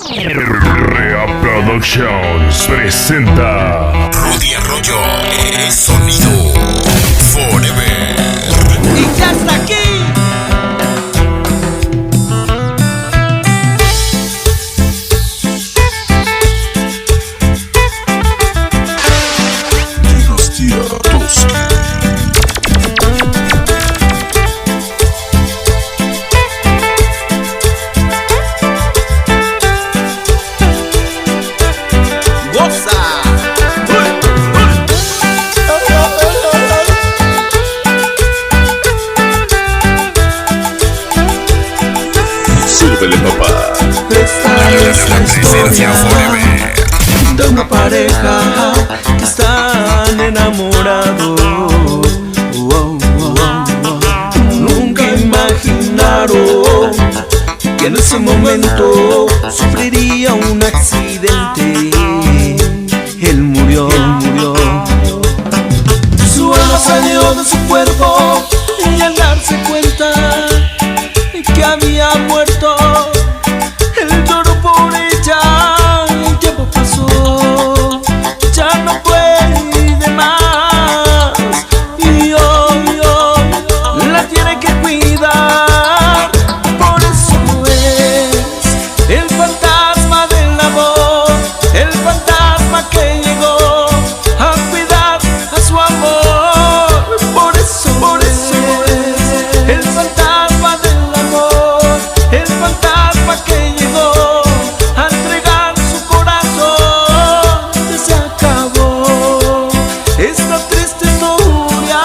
Rea Productions presenta Rudy Arroyo es sonido Forever. Y ya está aquí. Dinastía Toski. Súbele papá. Esta es la Presencia historia Forever. de una pareja que están enamorados. Nunca imaginaron que en ese momento sufriría un accidente. Él murió. Su alma salió de su cuerpo y al darse cuenta que había muerto, él lloró por ella. El tiempo pasó, ya no puede más, y hoy la tiene que cuidar. Por eso es el fantasma del amor, el fantasma que llegó a cuidar a su amor. Por eso es el fantasma del amor, el fantasma que llegó a entregar su corazón. Ya se acabó esta triste historia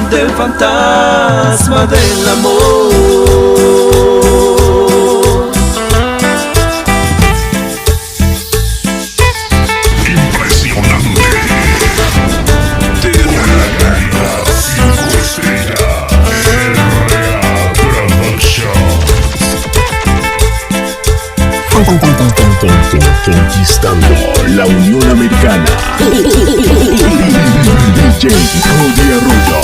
del fantasma del amor. Impresionante. Terra 5 estrellas. Rea Productions. Conquistando la Unión Americana. DJ Rudy Arroyo.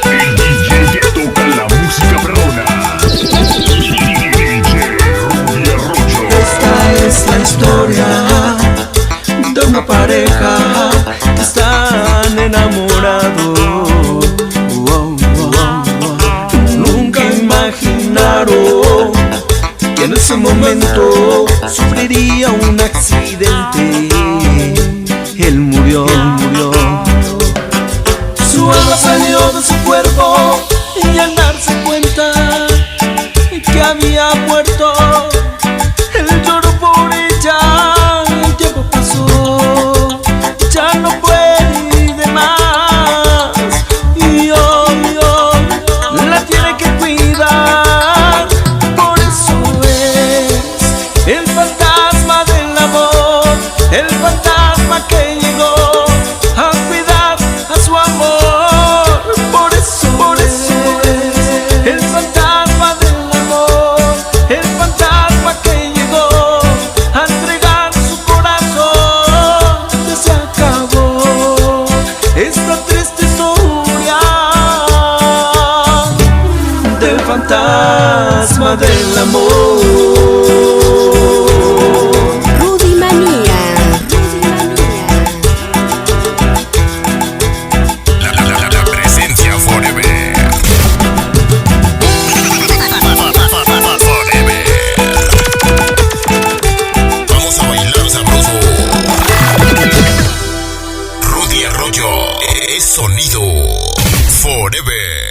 El DJ que toca la música perrona. DJ Rudy Arroyo. Esta es la historia de una pareja que están enamorados. Nunca imaginaron que en ese momento sufriría un accidente. Él murió. Su alma salió de su cuerpo y al darse cuenta que había muerto, él lloró por ella. El tiempo pasó, ya no puede más, y hoy la tiene que cuidar. Por eso es el fantasma del amor, el fantasma que llegó a cuidar a su amor. Por eso es el fantasma del amor, el fantasma que llegó a entregar su corazón. Ya se acabó esta triste historia del fantasma del amor. Rudy Manía. La presencia Forever. Forever. Vamos a bailar sabroso. Rudy Arroyo es sonido Forever.